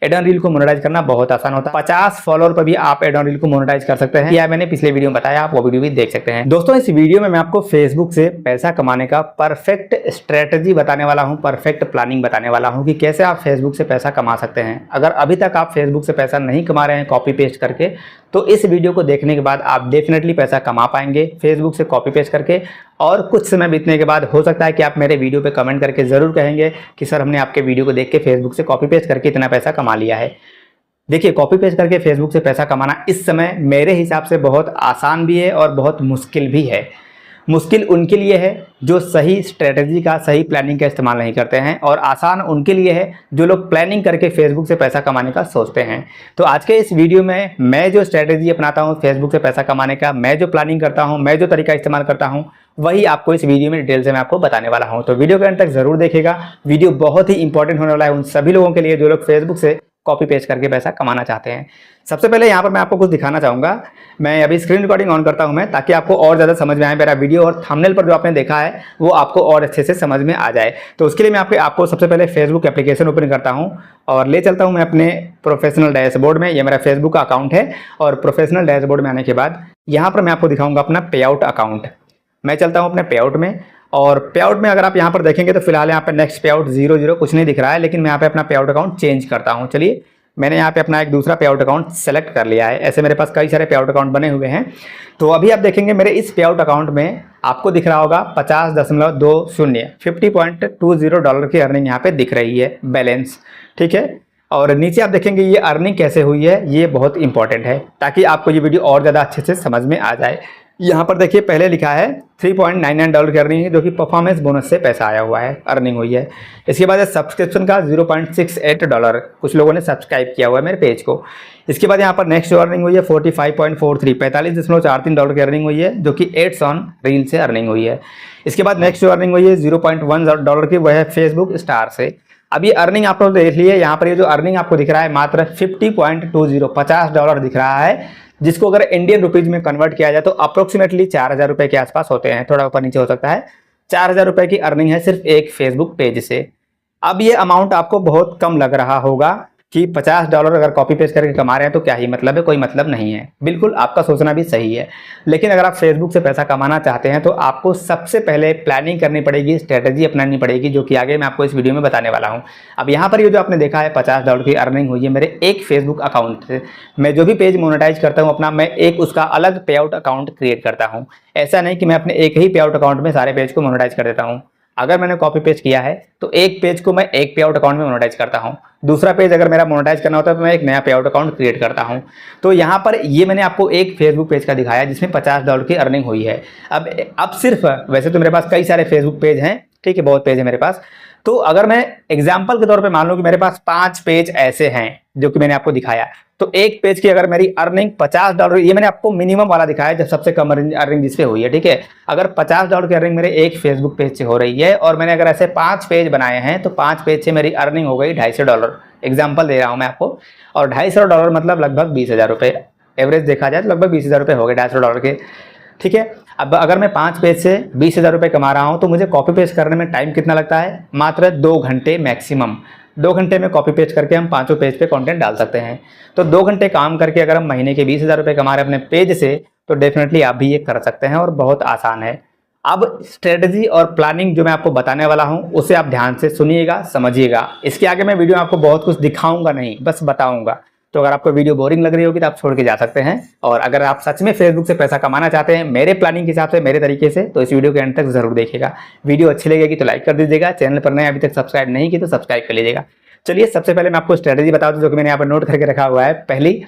Add on reel को monetise करना बहुत आसान होता है। 50 फॉलोअर पर भी आप एड ऑन रील को मोनेटाइज कर सकते हैं। यह मैंने पिछले वीडियो में बताया, आप वो वीडियो भी देख सकते हैं। दोस्तों इस वीडियो में मैं आपको फेसबुक से पैसा कमाने का परफेक्ट स्ट्रेटजी बताने वाला हूं, परफेक्ट प्लानिंग बताने वाला हूं कि कैसे आप फेसबुक से पैसा कमा सकते हैं। अगर अभी तक आप फेसबुक से पैसा नहीं कमा रहे हैं कॉपी पेस्ट करके, तो इस वीडियो को देखने के बाद आप डेफिनेटली पैसा कमा पाएंगे फेसबुक से कॉपी पेस्ट करके। और कुछ समय बीतने के बाद हो सकता है कि आप मेरे वीडियो पे कमेंट करके ज़रूर कहेंगे कि सर हमने आपके वीडियो को देख के फेसबुक से कॉपी पेस्ट करके इतना पैसा कमा लिया है। देखिए, कॉपी पेस्ट करके फेसबुक से पैसा कमाना इस समय मेरे हिसाब से बहुत आसान भी है और बहुत मुश्किल भी है। मुश्किल उनके लिए है जो सही स्ट्रेटजी का, सही प्लानिंग का इस्तेमाल नहीं करते हैं, और आसान उनके लिए है जो लोग प्लानिंग करके फेसबुक से पैसा कमाने का सोचते हैं। तो आज के इस वीडियो में मैं जो स्ट्रेटजी अपनाता हूं फेसबुक से पैसा कमाने का, मैं जो प्लानिंग करता हूं, मैं जो तरीका इस्तेमाल करता हूं, वही आपको इस वीडियो में डिटेल से मैं आपको बताने वाला हूं। तो वीडियो के अंत तक जरूर देखिएगा। वीडियो बहुत ही इंपॉर्टेंट होने वाला है उन सभी लोगों के लिए जो लोग फेसबुक से कॉपी पेस्ट करके पैसा कमाना चाहते हैं। सबसे पहले यहाँ पर मैं आपको कुछ दिखाना चाहूँगा। मैं अभी स्क्रीन रिकॉर्डिंग ऑन करता हूँ ताकि आपको और ज़्यादा समझ में आए मेरा वीडियो, और थंबनेल पर जो आपने देखा है वो आपको और अच्छे से समझ में आ जाए। तो उसके लिए मैं आपको सबसे पहले फेसबुक एप्लीकेशन ओपन करता हूँ और ले चलता हूँ मैं अपने प्रोफेशनल डैशबोर्ड में। ये मेरा फेसबुक का अकाउंट है, और प्रोफेशनल डैशबोर्ड में आने के बाद यहाँ पर मैं आपको दिखाऊँगा अपना पे आउट अकाउंट। मैं चलता हूँ अपने पे आउट में, और पे आउट में अगर आप यहाँ पर देखेंगे तो फिलहाल यहाँ पे नेक्स्ट पे आउट 00 कुछ नहीं दिख रहा है, लेकिन मैं यहाँ पे अपना पे आउट अकाउंट चेंज करता हूँ। चलिए, मैंने यहाँ पे अपना एक दूसरा पे आउट अकाउंट सेलेक्ट कर लिया है। ऐसे मेरे पास कई सारे पे आउट अकाउंट बने हुए हैं। तो अभी आप देखेंगे मेरे इस पे आउट अकाउंट में आपको दिख रहा होगा 50.20 $50.20 डॉलर की अर्निंग यहाँ पे दिख रही है, बैलेंस। ठीक है, और नीचे आप देखेंगे ये अर्निंग कैसे हुई है, ये बहुत इंपॉर्टेंट है ताकि आपको ये वीडियो और ज़्यादा अच्छे से समझ में आ जाए। यहाँ पर देखिए पहले लिखा है $3.99 की अर्निंग है, जो कि परफॉर्मेंस बोनस से पैसा आया हुआ है, अर्निंग हुई है। इसके बाद सब्सक्रिप्शन का $0.68, कुछ लोगों ने सब्सक्राइब किया हुआ है मेरे पेज को। इसके बाद यहाँ पर नेक्स्ट अर्निंग हुई है 45.43 $45.43 की अर्निंग हुई है, जो कि एड्स ऑन रील से अर्निंग हुई है। इसके बाद नेक्स्ट अर्निंग हुई है $0.1 की, वह है फेसबुक स्टार से। अब ये अर्निंग आप लोग देख लिए, यहाँ पर ये जो अर्निंग आपको दिख रहा है मात्र $50.20 दिख रहा है, जिसको अगर इंडियन रुपीज में कन्वर्ट किया जाए तो अप्रोक्सीमेटली 4000 रुपए के आसपास होते हैं, थोड़ा ऊपर नीचे हो सकता है। 4000 रुपए की अर्निंग है सिर्फ एक फेसबुक पेज से। अब ये अमाउंट आपको बहुत कम लग रहा होगा कि $50 अगर कॉपी पेस्ट करके कमा रहे हैं तो क्या ही मतलब है, कोई मतलब नहीं है। बिल्कुल आपका सोचना भी सही है, लेकिन अगर आप फेसबुक से पैसा कमाना चाहते हैं तो आपको सबसे पहले प्लानिंग करनी पड़ेगी, स्ट्रेटजी अपनानी पड़ेगी, जो कि आगे मैं आपको इस वीडियो में बताने वाला हूं। अब यहाँ पर ये जो आपने देखा है $50 की अर्निंग हुई है मेरे एक फेसबुक अकाउंट से। मैं जो भी पेज मोनेटाइज करता हूँ अपना, मैं एक उसका अलग पे आउट अकाउंट क्रिएट करता हूँ। ऐसा नहीं कि मैं अपने एक ही पे आउट अकाउंट में सारे पेज को मोनेटाइज कर देता हूँ। अगर मैंने कॉपी पेस्ट किया है तो एक पेज को मैं एक पे आउट अकाउंट में मोनेटाइज करता हूं, दूसरा पेज अगर मेरा मोनेटाइज करना होता है तो मैं एक नया पे आउट अकाउंट क्रिएट करता हूं। तो यहां पर ये मैंने आपको एक फेसबुक पेज का दिखाया जिसमें $50 की अर्निंग हुई है। अब सिर्फ, वैसे तो मेरे पास कई सारे फेसबुक पेज हैं, ठीक है, बहुत पेज है मेरे पास। तो अगर मैं एग्जाम्पल के तौर पे मान लूं कि मेरे पास 5 पेज ऐसे हैं जो कि मैंने आपको दिखाया, तो एक पेज की अगर मेरी अर्निंग $50, ये मैंने आपको मिनिमम वाला दिखाया जब सबसे कम अर्निंग जिस पे हुई है, ठीक है। अगर $50 की अर्निंग मेरे एक फेसबुक पेज से हो रही है और मैंने अगर ऐसे 5 पेज बनाए हैं तो 5 पेज से मेरी अर्निंग हो गई $250। एग्जाम्पल दे रहा हूं मैं आपको, और $250 मतलब लगभग 20,000 रुपये। एवरेज देखा जाए तो लगभग 20,000 रुपये हो गए $250 के, ठीक है। अब अगर मैं 5 पेज से 20,000 रुपये कमा रहा हूं तो मुझे कॉपी पेस्ट करने में टाइम कितना लगता है, मात्र 2 घंटे मैक्सिमम। 2 घंटे में कॉपी पेस्ट करके हम 5 पेज पे कंटेंट डाल सकते हैं। तो 2 घंटे काम करके अगर हम महीने के 20,000 रुपये कमा रहे हैं अपने पेज से, तो डेफिनेटली आप भी ये कर सकते हैं और बहुत आसान है। अब स्ट्रेटजी और प्लानिंग जो मैं आपको बताने वाला हूं उसे आप ध्यान से सुनिएगा, समझिएगा। इसके आगे मैं वीडियो में आपको बहुत कुछ दिखाऊंगा नहीं, बस बताऊंगा। तो अगर आपको वीडियो बोरिंग लग रही होगी तो आप छोड़ के जा सकते हैं, और अगर आप सच में फेसबुक से पैसा कमाना चाहते हैं मेरे प्लानिंग के हिसाब से, मेरे तरीके से, तो इस वीडियो के अंत तक जरूर देखिएगा। वीडियो अच्छी लगेगी तो लाइक कर दीजिएगा, चैनल पर नए अभी तक सब्सक्राइब नहीं की तो सब्सक्राइब कर लीजिएगा। चलिए, सबसे पहले मैं आपको स्ट्रेटजी बता दूं जो कि मैंने यहाँ पर नोट करके रखा हुआ है।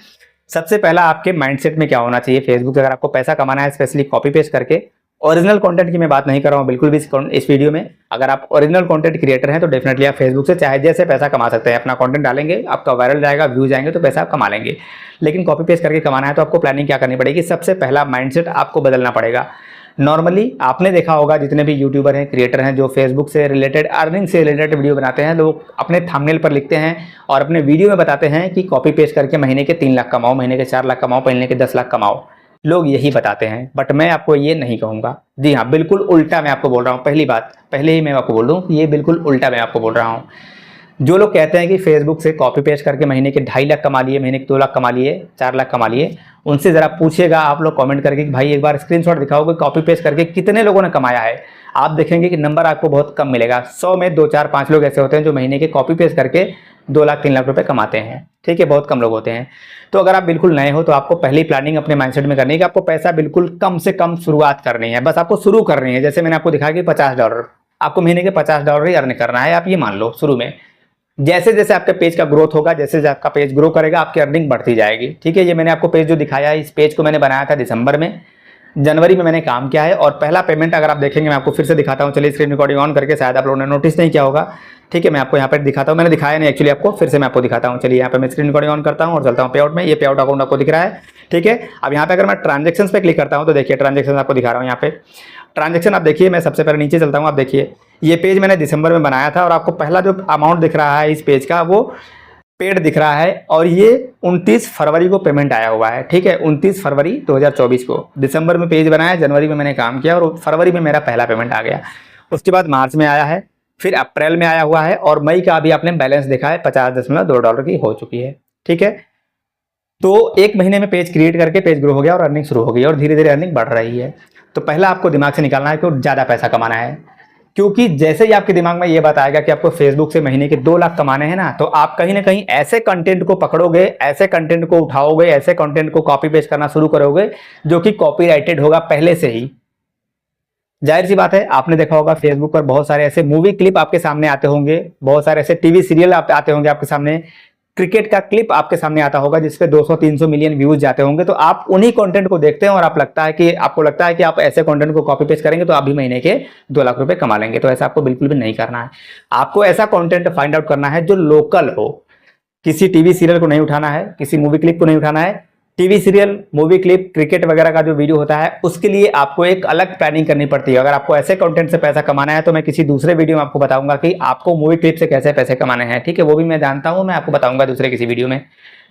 सबसे पहला आपके माइंडसेट में क्या होना चाहिए फेसबुक से अगर आपको पैसा कमाना है, स्पेशली कॉपी पेस्ट करके। ओरिजिनल कंटेंट की मैं बात नहीं कर रहा हूँ बिल्कुल भी इस वीडियो में। अगर आप ओरिजिनल कंटेंट क्रिएटर हैं तो डेफिनेटली आप फेसबुक से चाहे जैसे पैसा कमा सकते हैं। अपना कंटेंट डालेंगे, आपका वायरल जाएगा, व्यूज आएंगे तो पैसा आप कमा लेंगे। लेकिन कॉपी पेस्ट करके कमाना है तो आपको प्लानिंग क्या करनी पड़ेगी, सबसे पहला माइंडसेट आपको बदलना पड़ेगा। नॉर्मली आपने देखा होगा जितने भी यूट्यूबर हैं, क्रिएटर हैं जो फेसबुक से रिलेटेड, अर्निंग से रिलेटेड वीडियो बनाते हैं, लोग अपने थंबनेल पर लिखते हैं और अपने वीडियो में बताते हैं कि कॉपी पेस्ट करके महीने के 3 लाख कमाओ, महीने के 4 लाख कमाओ, महीने के 10 लाख कमाओ। लोग यही बताते हैं, बट मैं आपको ये नहीं कहूँगा। जी हाँ, बिल्कुल उल्टा मैं आपको बोल रहा हूँ। पहली बात, पहले ही मैं आपको बोल दूँ कि ये बिल्कुल उल्टा मैं आपको बोल रहा हूँ। जो लोग कहते हैं कि फेसबुक से कॉपी पेस्ट करके महीने के 2.5 लाख कमा लिए, महीने के 2 लाख कमा लिए, 4 लाख कमा लिए, उनसे ज़रा पूछिएगा आप लोग कमेंट करके कि भाई एक बार स्क्रीनशॉट दिखाओ कि कॉपी पेस्ट करके कितने लोगों ने कमाया है। आप देखेंगे कि नंबर आपको बहुत कम मिलेगा। 100 में 2, 4, 5 लोग ऐसे होते हैं जो महीने के कॉपी पेस्ट करके 2 लाख 3 लाख रुपए कमाते हैं। ठीक है, बहुत कम लोग होते हैं। तो अगर आप बिल्कुल नए हो तो आपको पहली प्लानिंग अपने माइंडसेट में करनी है कि आपको पैसा बिल्कुल कम से कम शुरुआत करनी है, बस आपको शुरू करनी है। जैसे मैंने आपको दिखाया कि $50 आपको महीने के $50 ही अर्न करना है। आप ये मान लो शुरू में, जैसे जैसे आपके पेज का ग्रोथ होगा, जैसे जैसे आपका पेज ग्रो करेगा आपकी अर्निंग बढ़ती जाएगी। ठीक है, ये मैंने आपको पेज जो दिखाया है, इस पेज को मैंने बनाया था दिसंबर में, जनवरी में मैंने काम किया है और पहला पेमेंट अगर आप देखेंगे, मैं आपको फिर से दिखाता हूँ। चलिए स्क्रीन रिकॉर्डिंग ऑन करके, शायद आप लोगों ने नोटिस नहीं किया होगा। ठीक है, मैं आपको यहाँ पर दिखाता हूँ, मैंने दिखाया नहीं एक्चुअली आपको, फिर से मैं आपको दिखाता हूँ। चलिए यहाँ पे मैं स्क्रीन रिकॉर्डिंग ऑन करता हूँ और चलता हूँ पे आउट में। ये पे आउट अकाउंट आपको दिख रहा है। ठीक है, अब यहाँ पे अगर मैं ट्रांजेक्शन पे क्लिक करता हूँ तो देखिए ट्रांजेक्शन आपको दिखा रहा हूँ। यहाँ पे ट्रांजेक्शन आप देखिए, मैं सबसे पहले नीचे चलता हूँ। आप देखिए ये पेज मैंने दिसंबर में बनाया था और आपको पहला जो अमाउंट दिख रहा है इस पेज का वो पेड दिख रहा है और ये 29 फरवरी को पेमेंट आया हुआ है। ठीक है, 29 फरवरी 2024 को। दिसंबर में पेज बनाया, जनवरी में मैंने काम किया और फरवरी में मेरा पहला पेमेंट आ गया। उसके बाद मार्च में आया है, फिर अप्रैल में आया हुआ है और मई का अभी आपने बैलेंस देखा है $50.2 की हो चुकी है। ठीक है, तो एक महीने में पेज क्रिएट करके पेज ग्रो हो गया और अर्निंग शुरू हो गई और धीरे धीरे अर्निंग बढ़ रही है। तो पहला आपको दिमाग से निकालना है कि ज़्यादा पैसा कमाना है, क्योंकि जैसे ही आपके दिमाग में ये बात आएगा कि आपको फेसबुक से महीने के 2 लाख कमाने हैं ना, तो आप कहीं ना कहीं ऐसे कंटेंट को पकड़ोगे, ऐसे कंटेंट को उठाओगे, ऐसे कंटेंट को कॉपी पेस्ट करना शुरू करोगे जो कि कॉपीराइटेड होगा पहले से ही। जाहिर सी बात है, आपने देखा होगा फेसबुक पर बहुत सारे ऐसे मूवी क्लिप आपके सामने आते होंगे, बहुत सारे ऐसे टीवी सीरियल आते होंगे आपके सामने, क्रिकेट का क्लिप आपके सामने आता होगा जिसपे 200-300 मिलियन व्यूज जाते होंगे। तो आप उन्हीं कंटेंट को देखते हैं और आपको लगता है कि आप ऐसे कंटेंट को कॉपी पेस्ट करेंगे तो आप भी महीने के 2 लाख रुपए कमा लेंगे। तो ऐसा आपको बिल्कुल भी नहीं करना है। आपको ऐसा कंटेंट फाइंड आउट करना है जो लोकल हो। किसी टीवी सीरियल को नहीं उठाना है, किसी मूवी क्लिप को नहीं उठाना है। TV serial, movie clip, cricket वगैरह का जो वीडियो होता है उसके लिए आपको एक अलग प्लानिंग करनी पड़ती है। अगर आपको ऐसे कंटेंट से पैसा कमाना है तो मैं किसी दूसरे वीडियो में आपको बताऊंगा कि आपको मूवी क्लिप से कैसे पैसे कमाने हैं। ठीक है, वो भी मैं जानता हूं, मैं आपको बताऊंगा दूसरे किसी वीडियो में।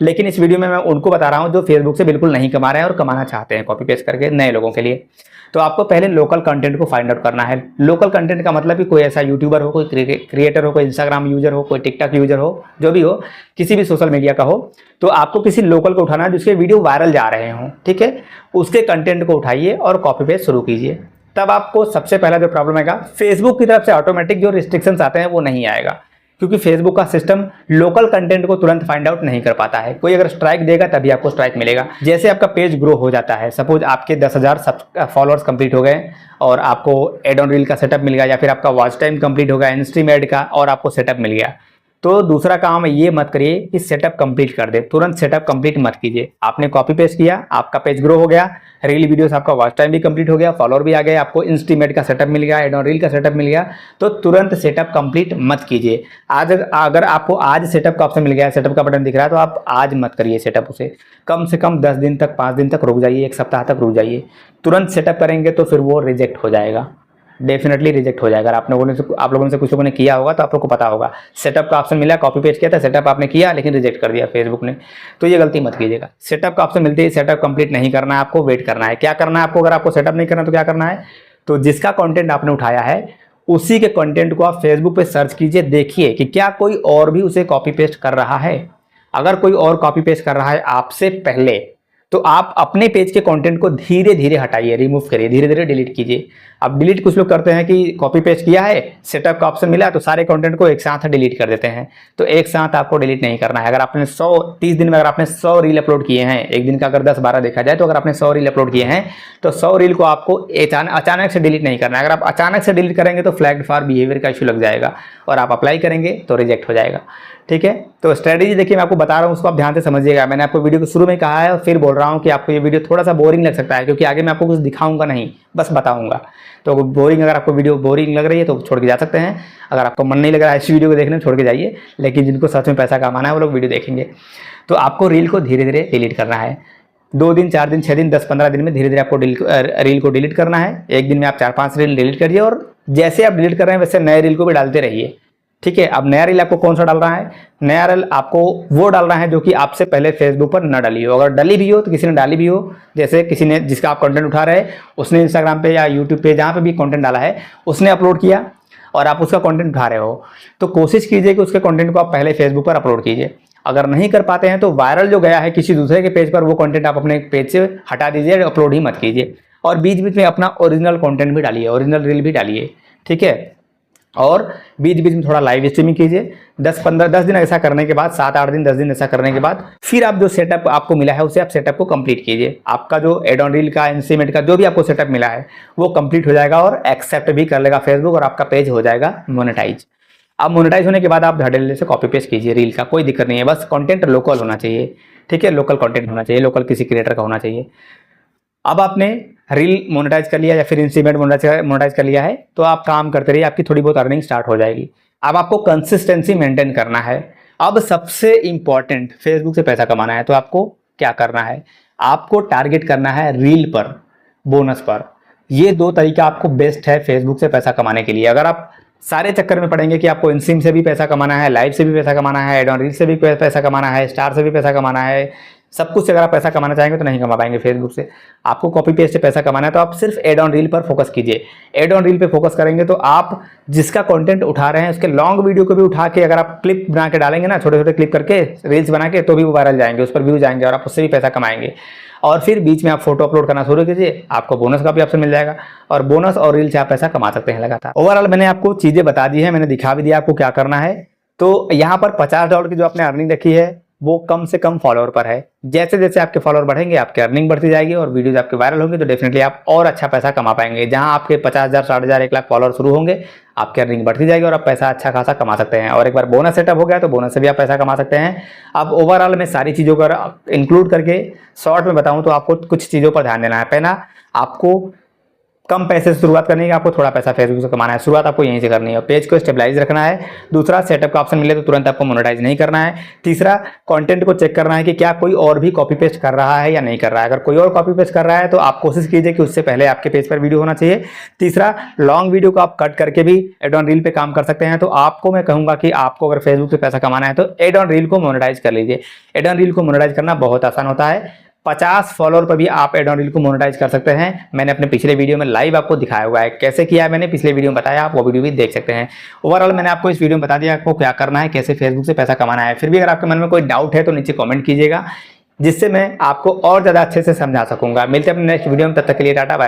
लेकिन इस वीडियो में मैं उनको बता रहा हूं जो फेसबुक से बिल्कुल नहीं कमा रहे हैं और कमाना चाहते हैं कॉपी पेस्ट करके, नए लोगों के लिए। तो आपको पहले लोकल कंटेंट को फाइंड आउट करना है। लोकल कंटेंट का मतलब कि कोई ऐसा यूट्यूबर हो, कोई क्रिएटर हो, कोई इंस्टाग्राम यूजर हो, कोई टिकटॉक यूजर हो, जो भी हो, किसी भी सोशल मीडिया का हो, तो आपको किसी लोकल को उठाना है जिसके वीडियो वायरल जा रहे हों। ठीक है, उसके कंटेंट को उठाइए और कॉपी पेस्ट शुरू कीजिए। तब आपको सबसे पहला जो प्रॉब्लम आएगा, फेसबुक की तरफ से ऑटोमेटिक जो रिस्ट्रिक्शंस आते हैं वो नहीं आएगा, क्योंकि फेसबुक का सिस्टम लोकल कंटेंट को तुरंत फाइंड आउट नहीं कर पाता है। कोई अगर स्ट्राइक देगा तभी आपको स्ट्राइक मिलेगा। जैसे आपका पेज ग्रो हो जाता है, सपोज आपके 10,000 फॉलोअर्स कंप्लीट हो गए और आपको एड ऑन रील का सेटअप मिल गया, या फिर आपका वॉच टाइम कंप्लीट हो गया इनस्ट्रीम एड का और आपको सेटअप मिल गया, तो दूसरा काम ये मत करिए कि सेटअप कंप्लीट कर दे, तुरंत सेटअप कंप्लीट मत कीजिए। आपने कॉपी पेस्ट किया, आपका पेज ग्रो हो गया, रील वीडियोस आपका वॉच टाइम भी कंप्लीट हो गया, फॉलोअर भी आ गए, आपको इंस्टीमेट का सेटअप मिल गया, एड ऑन रील का सेटअप मिल गया, तो तुरंत सेटअप कंप्लीट मत कीजिए। आज अगर आपको आज सेटअप का ऑप्शन मिल गया है, सेटअप का बटन दिख रहा है, तो आप आज मत करिए सेटअप। उसे कम से कम 10 दिन तक, 5 दिन तक रुक जाइए, 1 सप्ताह तक रुक जाइए। तुरंत सेटअप करेंगे तो फिर वो रिजेक्ट हो जाएगा, डेफिनेटली रिजेक्ट हो जाएगा। आप लोगों से कुछ लोगों ने किया होगा तो आप लोग को पता होगा, सेटअप का ऑप्शन मिला, कॉपी पेस्ट किया था, सेटअप आपने किया लेकिन रिजेक्ट कर दिया फेसबुक ने, तो ये गलती मत कीजिएगा। सेटअप का ऑप्शन मिलते ही सेटअप कंप्लीट नहीं करना है, आपको वेट करना है। क्या करना है आपको, अगर आपको सेटअप नहीं करना तो क्या करना है, तो जिसका कंटेंट आपने उठाया है उसी के कंटेंट को आप फेसबुक पे सर्च कीजिए, देखिए कि क्या कोई और भी उसे कॉपी पेस्ट कर रहा है। अगर कोई और कॉपी पेस्ट कर रहा है आपसे पहले, तो आप अपने पेज के कंटेंट को धीरे धीरे हटाइए, रिमूव करिए, धीरे धीरे डिलीट कीजिए। अब डिलीट कुछ लोग करते हैं कि कॉपी पेस्ट किया है, सेटअप का ऑप्शन मिला तो सारे कंटेंट को एक साथ डिलीट कर देते हैं। तो एक साथ आपको डिलीट नहीं करना है। अगर आपने 30 दिन में अगर आपने 100 रील अपलोड किए हैं, एक दिन का अगर 10-12 देखा जाए, तो अगर आपने 100 रील अपलोड किए हैं तो 100 रील को आपको अचानक से डिलीट नहीं करना है। अगर आप अचानक से डिलीट करेंगे तो फ्लैग्ड फॉर बिहेवियर का इशू लग जाएगा और आप अप्लाई करेंगे तो रिजेक्ट हो जाएगा। ठीक है, तो स्ट्रेटेजी देखिए मैं आपको बता रहा हूँ, उसको आप ध्यान से समझिएगा। मैंने आपको वीडियो के शुरू में कहा है और फिर बोल रहा हूँ कि आपको ये वीडियो थोड़ा सा बोरिंग लग सकता है, क्योंकि आगे मैं आपको कुछ दिखाऊंगा नहीं, बस बताऊंगा। तो अगर आपको वीडियो बोरिंग लग रही है तो छोड़ के जा सकते हैं। अगर आपको मन नहीं लग रहा है इस वीडियो को देखने में, छोड़ के जाइए। लेकिन जिनको सच में पैसा कमाना है वो लोग वीडियो देखेंगे। तो आपको रील को धीरे धीरे डिलीट करना है। 2 दिन, 4 दिन, 6 दिन, 10-15 दिन में धीरे धीरे आपको रील को डिलीट करना है। एक दिन में आप 4-5 रील डिलीट करिए और जैसे आप डिलीट कर रहे हैं वैसे नए रील को भी डालते रहिए। ठीक है, अब नया रील आपको कौन सा डाल रहा है, नया रील आपको वो डालना है जो कि आपसे पहले फेसबुक पर न डाली हो। अगर डाली भी हो तो किसी ने डाली भी हो, जैसे किसी ने जिसका आप कंटेंट उठा रहे हैं उसने इंस्टाग्राम पे या यूट्यूब पे जहाँ पे भी कंटेंट डाला है उसने अपलोड किया और आप उसका कंटेंट उठा रहे हो, तो कोशिश कीजिए कि उसके कंटेंट को आप पहले फेसबुक पर अपलोड कीजिए। अगर नहीं कर पाते हैं तो वायरल जो गया है किसी दूसरे के पेज पर, वो कंटेंट आप अपने पेज से हटा दीजिए, अपलोड ही मत कीजिए। और बीच बीच में अपना ओरिजिनल कंटेंट भी डालिए, ओरिजिनल रील भी डालिए, ठीक है। और बीच बीच में थोड़ा लाइव स्ट्रीमिंग कीजिए। 10 दिन ऐसा करने के बाद, 7-8 दिन 10 दिन ऐसा करने के बाद फिर आप जो सेटअप आपको मिला है उसे आप सेटअप को कंप्लीट कीजिए। आपका जो एड ऑन रील का, इंस्टीमेट का जो भी आपको सेटअप मिला है वो कंप्लीट हो जाएगा और एक्सेप्ट भी कर लेगा फेसबुक, और आपका पेज हो जाएगा मोनेटाइज। अब मोनेटाइज होने के बाद आप धड़ल्ले से कॉपी पेस्ट कीजिए रील का, कोई दिक्कत नहीं है। बस कंटेंट लोकल होना चाहिए, ठीक है, लोकल कंटेंट होना चाहिए, लोकल किसी क्रिएटर का होना चाहिए। अब आपने रील मोनेटाइज कर लिया या फिर इंस्टीमेट मोनेटाइज कर लिया है, तो आप काम करते रहिए, आपकी थोड़ी बहुत अर्निंग स्टार्ट हो जाएगी। अब आपको कंसिस्टेंसी मेंटेन करना है। अब सबसे इंपॉर्टेंट, फेसबुक से पैसा कमाना है तो आपको क्या करना है, आपको टारगेट करना है रील पर, बोनस पर। ये 2 तरीका आपको बेस्ट है फेसबुक से पैसा कमाने के लिए। अगर आप सारे चक्कर में पड़ेंगे कि आपको इंस्ट्रीम से भी पैसा कमाना है, लाइव से भी पैसा कमाना है, एड ऑन रील से भी पैसा कमाना है, स्टार से भी पैसा कमाना है, सब कुछ से अगर आप पैसा कमाना चाहेंगे तो नहीं कमा पाएंगे फेसबुक से। आपको कॉपी पेस्ट से पैसा कमाना है तो आप सिर्फ एड ऑन रील पर फोकस कीजिए। एड ऑन रील पे फोकस करेंगे तो आप जिसका कंटेंट उठा रहे हैं उसके लॉन्ग वीडियो को भी उठा के अगर आप क्लिप बना के डालेंगे ना, छोटे छोटे क्लिप करके रील्स बना के, तो भी वो वायरल जाएंगे, उस पर व्यूज आएंगे और आप उससे भी पैसा कमाएंगे। और फिर बीच में आप फोटो अपलोड करना शुरू कीजिए, आपको बोनस का भी ऑप्शन मिल जाएगा, और बोनस और रील से आप पैसा कमा सकते हैं लगातार। ओवरऑल मैंने आपको चीजें बता दी है, मैंने दिखा भी दिया आपको क्या करना है। तो यहाँ पर $50 की जो आपने अर्निंग रखी है वो कम से कम फॉलोअर पर है। जैसे जैसे आपके फॉलोअर बढ़ेंगे आपकी अर्निंग बढ़ती जाएगी और वीडियोज आपके वायरल होंगे, तो डेफिनेटली आप और अच्छा पैसा कमा पाएंगे। जहां आपके 50,000, 60,000, 1 लाख फॉलोअर शुरू होंगे, आपकी अर्निंग बढ़ती जाएगी और आप पैसा अच्छा खासा कमा सकते हैं। और एक बार बोनस सेटअप हो गया तो बोनस से भी आप पैसा कमा सकते हैं। अब ओवरऑल मैं सारी चीज़ों को इंक्लूड करके शॉर्ट में बताऊं तो आपको कुछ चीज़ों पर ध्यान देना है। पहला, आपको कम पैसे से शुरुआत करनी है, आपको थोड़ा पैसा फेसबुक से कमाना है, शुरुआत आपको यहीं से करनी है। पेज को स्टेबलाइज रखना है। दूसरा, सेटअप का ऑप्शन मिले तो तुरंत आपको मोनेटाइज नहीं करना है। तीसरा, कंटेंट को चेक करना है कि क्या कोई और भी कॉपी पेस्ट कर रहा है या नहीं कर रहा है। अगर कोई और कॉपी पेस्ट कर रहा है तो आप कोशिश कीजिए कि उससे पहले आपके पेज पर वीडियो होना चाहिए। तीसरा, लॉन्ग वीडियो को आप कट करके भी एड ऑन रील पे काम कर सकते हैं। तो आपको मैं कहूंगा कि आपको अगर फेसबुक से पैसा कमाना है तो एड ऑन रील को मोनेटाइज कर लीजिए। एड ऑन रील को मोनेटाइज करना बहुत आसान होता है। 50 फॉलोअर पर भी आप एड ऑन रील को मोनेटाइज कर सकते हैं। मैंने अपने पिछले वीडियो में लाइव आपको दिखाया हुआ है, कैसे किया है मैंने पिछले वीडियो में बताया, आप वो वीडियो भी देख सकते हैं। ओवरऑल मैंने आपको इस वीडियो में बता दिया आपको क्या करना है, कैसे फेसबुक से पैसा कमाना है। फिर भी अगर आपके मन में कोई डाउट है तो नीचे कॉमेंट कीजिएगा, जिससे मैं आपको और ज़्यादा अच्छे से समझा सकूंगा। मिलते हैं अपने नेक्स्ट वीडियो में, तब तक के लिए टाटा बाय।